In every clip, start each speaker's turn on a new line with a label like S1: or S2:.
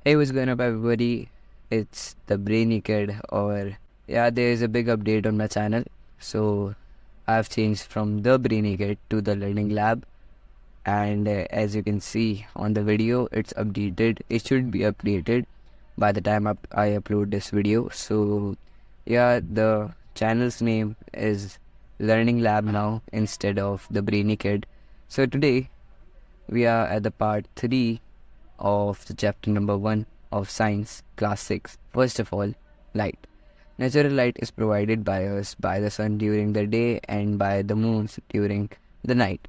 S1: Hey, what's going up, everybody? It's the Brainy Kid, or yeah, there is a big update on my channel. So, I've changed from the Brainy Kid to the Learning Lab, and as you can see on the video, it's updated. It should be updated by the time I upload this video. So, yeah, the channel's name is Learning Lab now instead of the Brainy Kid. So, today we are at the part 3 of the chapter number 1 of Science, Class 6. First of all, light. Natural light is provided by us by the sun during the day and by the moons during the night.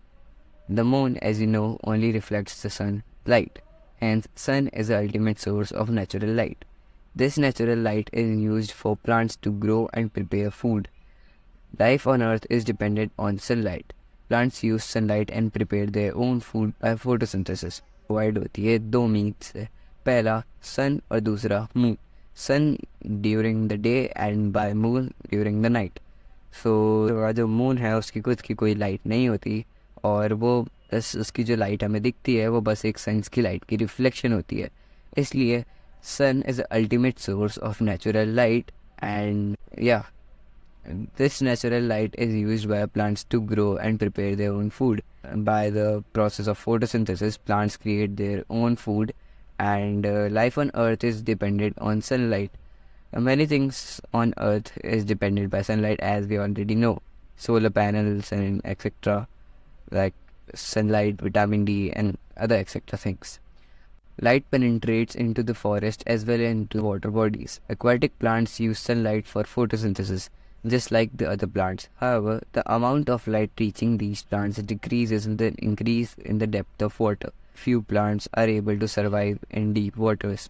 S1: The moon, as you know, only reflects the sun light. Hence, sun is the ultimate source of natural light. This natural light is used for plants to grow and prepare food. Life on Earth is dependent on sunlight. Plants use sunlight and prepare their own food by photosynthesis. Provide होती है दो means से, पहला sun और दूसरा moon. Sun during the day and by moon during the night. So जो moon है उसकी खुद की कोई लाइट नहीं होती, और वो बस उसकी जो लाइट हमें दिखती है वो बस एक सन की लाइट की रिफ्लेक्शन होती है. इसलिए sun is the ultimate source of natural light. And या this natural light is used by plants to grow and prepare their own food. By the process of photosynthesis, plants create their own food, and life on Earth is dependent on sunlight. Many things on Earth is dependent by sunlight, as we already know. Solar panels and etc. like sunlight, vitamin D, and other etc. things. Light penetrates into the forest as well as into water bodies. Aquatic plants use sunlight for photosynthesis, just like the other plants. However, the amount of light reaching these plants decreases with the increase in the depth of water. Few plants are able to survive in deep waters.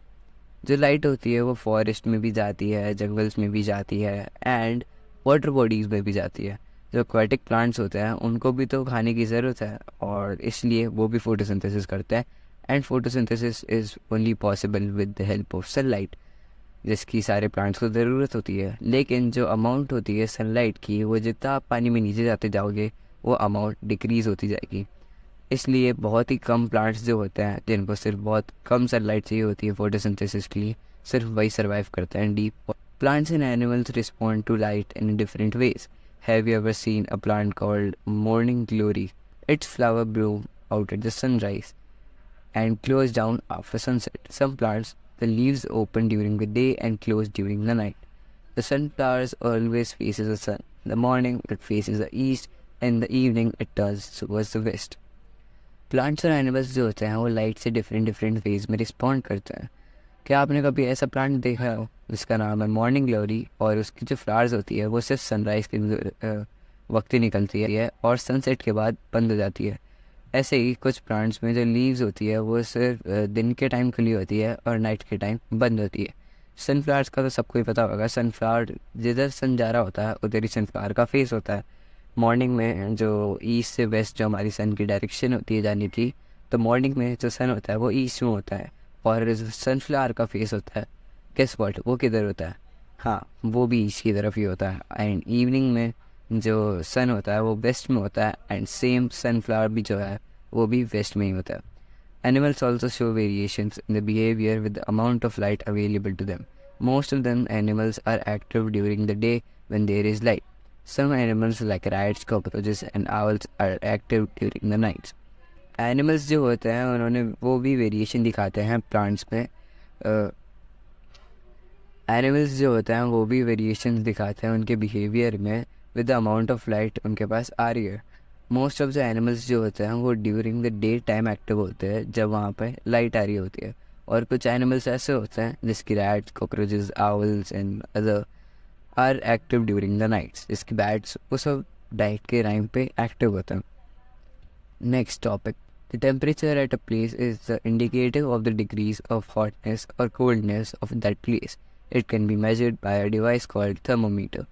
S1: जो light होती है वो forest में भी जाती है, jungles में भी जाती है, एंड वाटर बॉडीज़ में भी जाती है. जो एक्वाटिक प्लांट्स होते हैं उनको भी तो खाने की ज़रूरत है, और इसलिए वो भी फोटोसिंथेसिस करते हैं. And photosynthesis is only possible with the help of sunlight, जिसकी सारे प्लांट्स को ज़रूरत होती है. लेकिन जो अमाउंट होती है सनलाइट की, वो जितना आप पानी में नीचे जाते जाओगे वो अमाउंट डिक्रीज़ होती जाएगी. इसलिए बहुत ही कम प्लांट्स जो होते हैं जिनको सिर्फ बहुत कम सनलाइट चाहिए होती है फोटोसिंथेसिस के लिए, सिर्फ वही सर्वाइव करते हैं deep. Plants and animals respond to light in different ways. Have you ever seen a plant called morning glory? It's flower bloom out at the sunrise and close down after sunset. Some plants, the leaves open during the day and close during the night. The sunflowers always faces the sun. In the morning it faces the east, and in the evening it turns towards the west. Plants और animals जो होते हैं वो light से different ways में respond करते हैं. क्या आपने कभी ऐसा प्लांट देखा हो जिसका नाम है मॉर्निंग ग्लोरी, और उसकी जो फ्लावर्स होती है वो सिर्फ सनराइज के वक्त ही निकलती है और सनसेट के बाद बंद हो जाती है? ऐसे ही कुछ प्लांट्स में जो लीव्स होती है वो सिर्फ दिन के टाइम खुली होती है और नाइट के टाइम बंद होती है. सनफ्लावर्स का तो सबको ही पता होगा. सनफ्लावर जिधर सन जा रहा होता है उधर ही सनफ्लावर का फेस होता है. मॉर्निंग में जो ईस्ट से वेस्ट जो हमारी सन की डायरेक्शन होती है जानी थी, तो मॉर्निंग में जो सन होता है वो ईस्ट में होता है, और जो सनफ्लावर का फेस होता है, गेस व्हाट, वो किधर होता है? हाँ, वो भी ईस्ट की तरफ ही होता है. एंड इवनिंग में जो सन होता है वो वेस्ट में होता है, एंड सेम सनफ्लावर भी जो है वो भी वेस्ट में ही होता है. Animals also show variations in the behavior with the amount of light available to them. Most of them animals are active during the day when there is light. Some animals like rats, cockroaches and owls are active during the nights. Animals जो होते हैं उन्होंने वो भी variation दिखाते हैं plants में. Animals जो होते हैं वो भी वेरिएशन दिखाते हैं उनके बिहेवियर में with the amount of light उनके पास आ रही है. मोस्ट ऑफ द एनिमल्स जो होते हैं वो during the day time active होते हैं जब वहाँ पे लाइट आ रही होती है, और कुछ एनिमल्स ऐसे होते हैं जिसकी rats, cockroaches, owls and other are active during the nights, जिसकी बैट्स वो सब नाइट के टाइम पे एक्टिव होते हैं. Next topic. The temperature at a place is the indicator of the degrees of hotness or coldness of that place. It can be measured by a device called thermometer.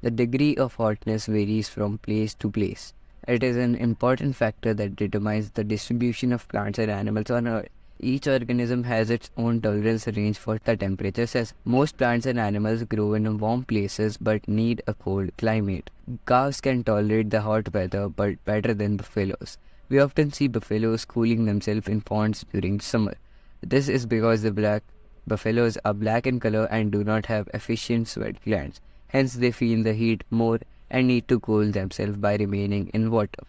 S1: The degree of hotness varies from place to place. It is an important factor that determines the distribution of plants and animals on Earth. Each organism has its own tolerance range for the temperature. Says most plants and animals grow in warm places but need a cold climate. Calves can tolerate the hot weather but better than buffaloes. We often see buffaloes cooling themselves in ponds during summer. This is because the black Buffaloes are black in color and do not have efficient sweat glands. Hence, they feel the heat more and need to cool themselves by remaining in water.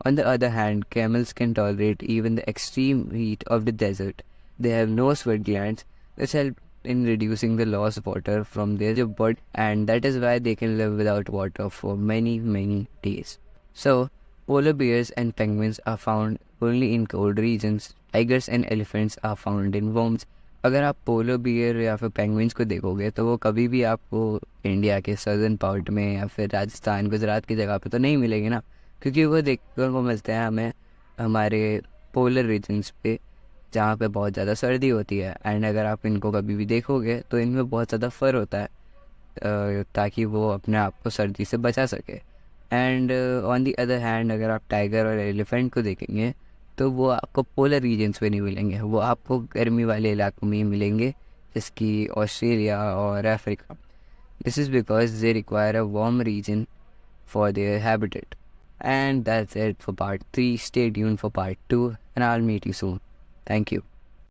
S1: On the other hand, camels can tolerate even the extreme heat of the desert. They have no sweat glands, which help in reducing the loss of water from their body, and that is why they can live without water for many days. So, polar bears and penguins are found only in cold regions. Tigers and elephants are found in warm. अगर आप polar bear या फिर penguins को देखोगे तो वो कभी भी आपको इंडिया के सदर्न पार्ट में या फिर राजस्थान गुजरात की जगह पे तो नहीं मिलेंगे ना, क्योंकि वो देखने को मिलते हैं हमें हमारे पोलर रीजन्स पे जहाँ पे बहुत ज़्यादा सर्दी होती है। एंड अगर आप इनको कभी भी देखोगे तो इनमें बहुत ज़्यादा फर होता है ताकि वो अपने आप को सर्दी से बचा सके। And on the other hand अगर आप टाइगर और एलिफेंट को देखेंगे तो वो आपको पोलर रीजन्स में नहीं मिलेंगे, वो आपको गर्मी वाले इलाकों में ही मिलेंगे, जैसे ऑस्ट्रेलिया और Africa. This is because they require a warm region for their habitat. And that's it for part 3. Stay tuned for part 2 and I'll meet you soon. Thank you.